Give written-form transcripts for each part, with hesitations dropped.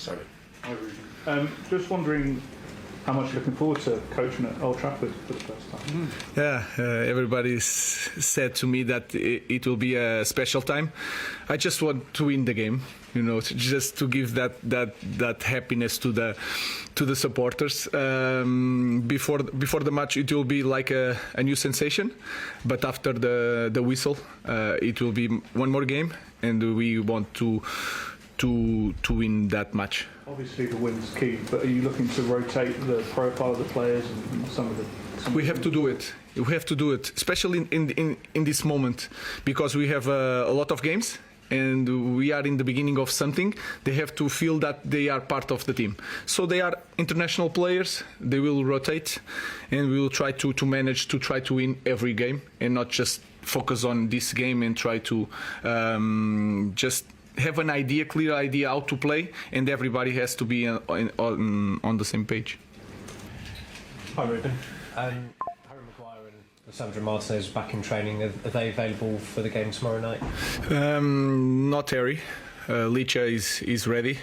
Sorry. Just wondering how much you're looking forward to coaching at Old Trafford for the first time. Yeah, everybody said to me that it will be a special time. I just want to win the game, just to give that happiness to the supporters. Before the match, it will be like a new sensation, but after the whistle, it will be one more game, and we want to win that match. Obviously, the win's key, but are you looking to rotate the profile of the players and some of the? We have to do it. We have to do it, especially in this moment, because we have a lot of games and we are in the beginning of something. They have to feel that they are part of the team. So they are international players. They will rotate, and we will try to manage to try to win every game and not just focus on this game and try to just have an idea, clear idea how to play, and everybody has to be on the same page. Hi Ruben. Harry Maguire and Sandra Martinez back in training. Are they available for the game tomorrow night? Not Harry. Licha is ready.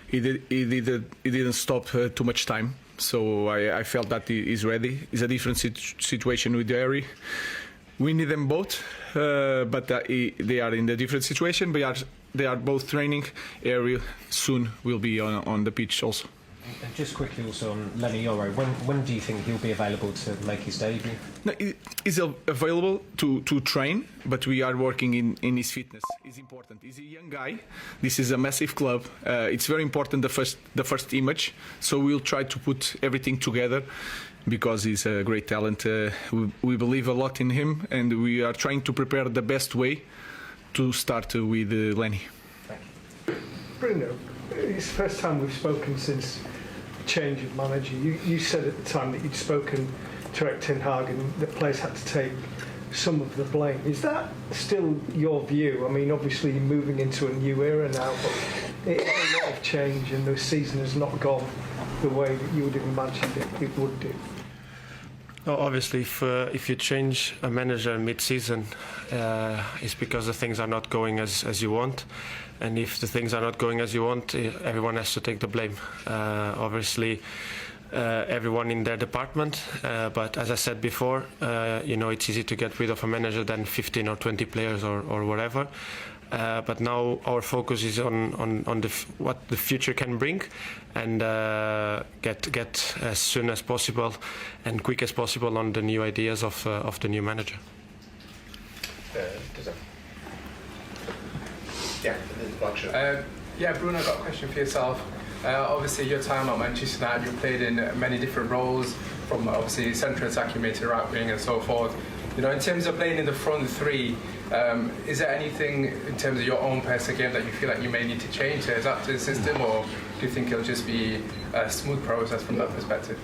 He didn't stop too much time, so I felt that he is ready. It's a different situation with Harry. We need them both, but they are in a different situation. They are both training. Harry soon will be on the pitch also. And just quickly also on Lenny Yoro, when do you think he'll be available to make his debut? No, he's available to train, but we are working in his fitness. It's important. He's a young guy. This is a massive club. It's very important, the first image. So we'll try to put everything together because he's a great talent. We believe a lot in him, and we are trying to prepare the best way to start with Lenny. Thank you. Bruno, it's the first time we've spoken since the change of manager. You said at the time that you'd spoken to Erik ten Hag and the players had to take some of the blame. Is that still your view? I mean, obviously you're moving into a new era now, but it's a lot of change and the season has not gone the way that you would have imagined it would do. Well, obviously, if you change a manager mid-season, it's because the things are not going as you want. And if the things are not going as you want, everyone has to take the blame. Obviously, everyone in their department. But as I said before, it's easy to get rid of a manager than 15 or 20 players or whatever. But now our focus is on what the future can bring, and get as soon as possible and quick as possible on the new ideas of the new manager. Bruno, I've got a question for yourself. Obviously, your time at Manchester United, you played in many different roles, from obviously central attacking mid to right wing and so forth. In terms of playing in the front three, is there anything in terms of your own personal game that you feel like you may need to change to adapt to the system, or do you think it'll just be a smooth process from that perspective?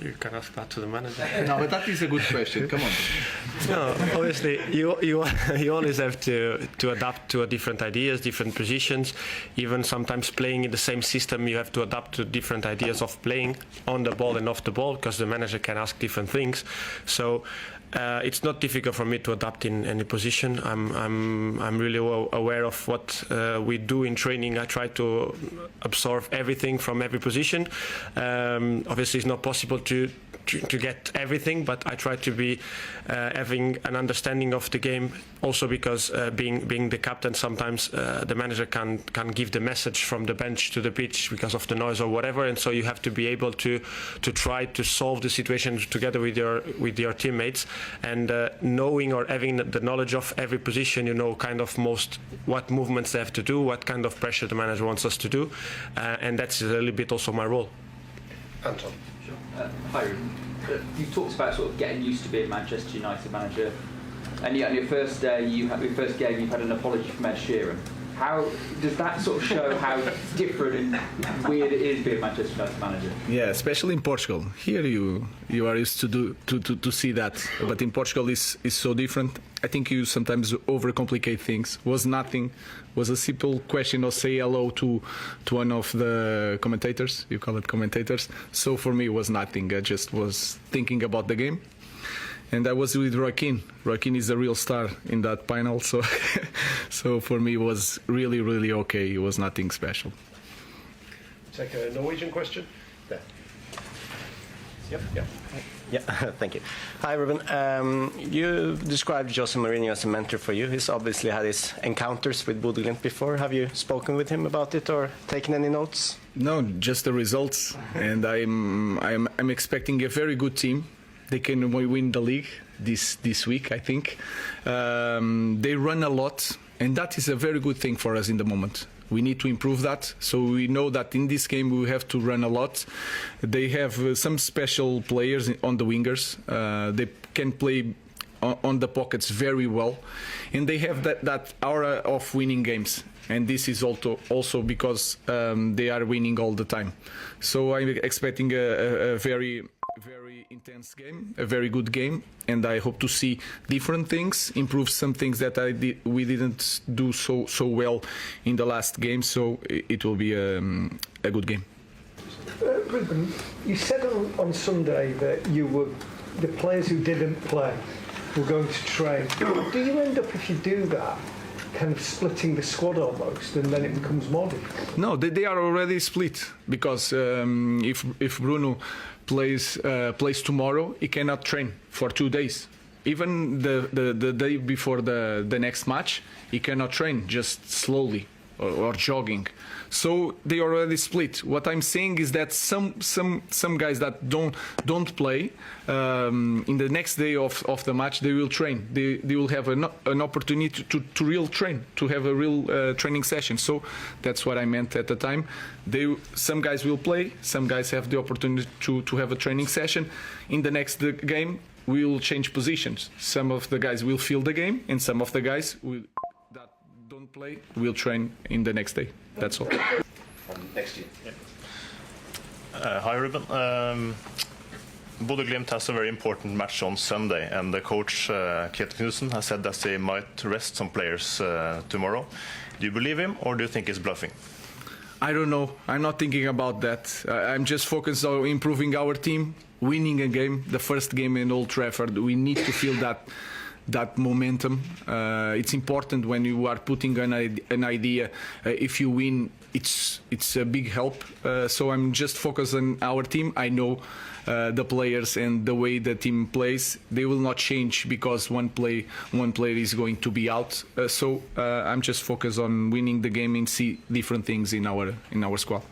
You can ask that to the manager. No, but that is a good question. Come on. No, obviously you always have to adapt to different ideas, different positions. Even sometimes playing in the same system, you have to adapt to different ideas of playing on the ball and off the ball, because the manager can ask different things. So it's not difficult for me to adapt in any position. I'm really aware of what we do in training. I try to absorb everything from every position. Obviously, it's not possible to get everything, but I try to be having an understanding of the game. Also, because being the captain, sometimes the manager can give the message from the bench to the pitch because of the noise or whatever, and so you have to be able to try to solve the situation together with your teammates, and knowing or having the knowledge of every position, kind of most what movements they have to do, what kind of pressure the manager wants us to do, and that's a little bit also my role. Anton. Sure. Hi, Ruben. You talked about sort of getting used to being Manchester United manager, and yet on your first day, your first game, you've had an apology from Ed Sheeran. How does that sort of show how different and weird it is being Manchester United manager? Yeah, especially in Portugal. Here you are used to see that, but in Portugal is so different. I think you sometimes overcomplicate things. Was nothing. Was a simple question or say hello to one of the commentators. You call it commentators. So for me, it was nothing. I just was thinking about the game. And I was with Joaquin. Joaquin is a real star in that panel, so so for me it was really, really okay. It was nothing special. take a Norwegian question. There. Yep. Yeah, thank you. Hi, Ruben. You described Jose Mourinho as a mentor for you. He's obviously had his encounters with Bodø Glimt before. Have you spoken with him about it or taken any notes? No, just the results, and I'm expecting a very good team. They can win the league this week, I think. They run a lot, and that is a very good thing for us in the moment. We need to improve that, so we know that in this game we have to run a lot. They have some special players on the wingers. They can play on the pockets very well, and they have that aura of winning games. And this is also because they are winning all the time. So I'm expecting a very intense game, a very good game, and I hope to see different things, improve some things that we didn't do so well in the last game. So it will be a good game. Ruben, you said on Sunday that the players who didn't play were going to train. Do you end up, if you do that, kind of splitting the squad almost, and then it becomes more difficult? No, they are already split, because if Bruno plays tomorrow, he cannot train for 2 days. Even the day before the next match, he cannot train, just slowly or jogging. So they already split. What I'm saying is that some guys that don't play in the next day of the match, they will train. They will have an opportunity to real train, to have a real training session. So that's what I meant at the time. Some guys will play, some guys have the opportunity to have a training session. In the next game, we will change positions. Some of the guys will fill the game, and some of the guys that don't play will train in the next day. That's all. Next year. Hi, Ruben. Bodø Glimt has a very important match on Sunday, and the coach Kjetil Knutsen has said that they might rest some players tomorrow. Do you believe him, or do you think he's bluffing? I don't know. I'm not thinking about that. I'm just focused on improving our team, winning a game, the first game in Old Trafford. We need to feel that momentum. It's important when you are putting an idea. If you win, it's a big help. So I'm just focused on our team. I know the players and the way the team plays. They will not change because one player is going to be out. So I'm just focused on winning the game and see different things in our squad.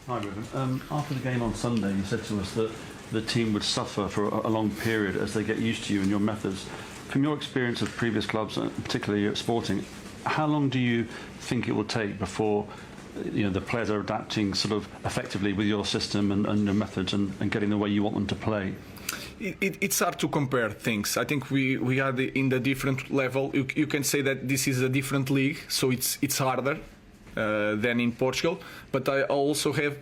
Hi, Ruben. After the game on Sunday, you said to us that the team would suffer for a long period as they get used to you and your methods. From your experience of previous clubs, particularly at Sporting, how long do you think it will take before the players are adapting sort of effectively with your system and your methods and getting the way you want them to play? It's hard to compare things. I think we are in the different level. You can say that this is a different league, so it's harder than in Portugal. But I also have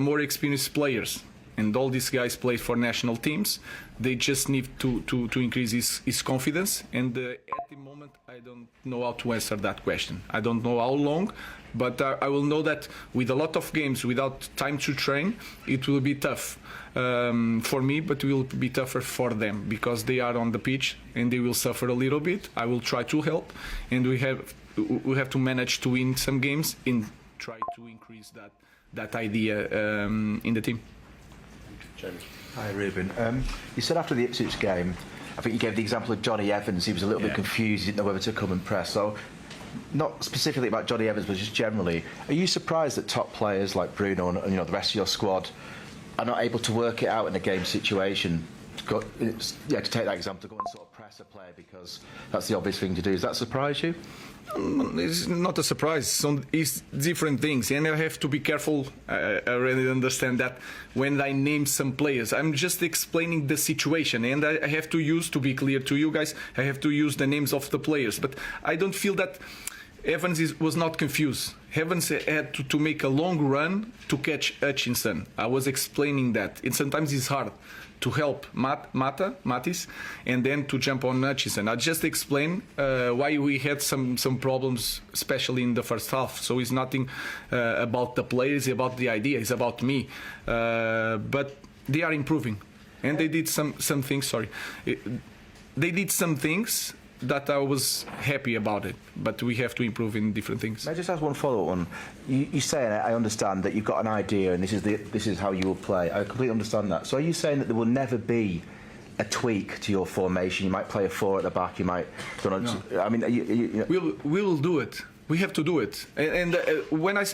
more experienced players. And all these guys play for national teams. They just need to increase his confidence. And at the moment, I don't know how to answer that question. I don't know how long, but I will know that with a lot of games, without time to train, it will be tough for me, but it will be tougher for them because they are on the pitch and they will suffer a little bit. I will try to help, and we have to manage to win some games and try to increase that idea in the team. Hi, Ruben. You said after the Ipswich game, I think you gave the example of Johnny Evans. He was a little bit confused, he didn't know whether to come and press. So, not specifically about Johnny Evans, but just generally, are you surprised that top players like Bruno and the rest of your squad are not able to work it out in a game situation? To take that example, to go and sort of press a player because that's the obvious thing to do. Does that surprise you? It's not a surprise. It's different things, and I have to be careful. I really understand that when I name some players, I'm just explaining the situation, and I have to be clear to you guys, I have to use the names of the players. But I don't feel that Evans was not confused. Evans had to make a long run to catch Hutchinson. I was explaining that. And sometimes it's hard to help Matis and then to jump on Hutchinson. I just explained why we had some problems, especially in the first half. So it's nothing about the players, it's about the idea, it's about me. But they are improving. And they did some things, They did some things that I was happy about it, but we have to improve in different things. May I just ask one follow-up one? You saying, I understand that you've got an idea and this is how you will play. I completely understand that. So are you saying that there will never be a tweak to your formation? You might play a 4 at the back. You might. Don't know, No. I mean, We will do it. We have to do it. And when I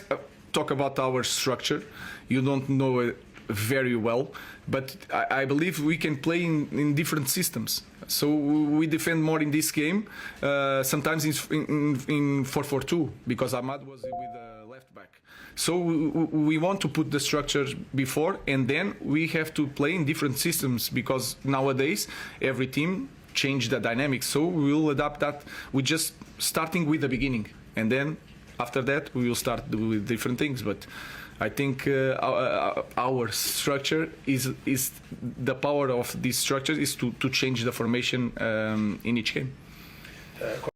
talk about our structure, you don't know it very well, but I believe we can play in different systems. So we defend more in this game, sometimes in 4-4-2, because Ahmad was with the left back. So we want to put the structure before, and then we have to play in different systems, because nowadays every team changed the dynamics. So we will adapt that. We're just starting with the beginning, and then after that we will start with different things. But I think our structure is the power of this structure is to change the formation in each game.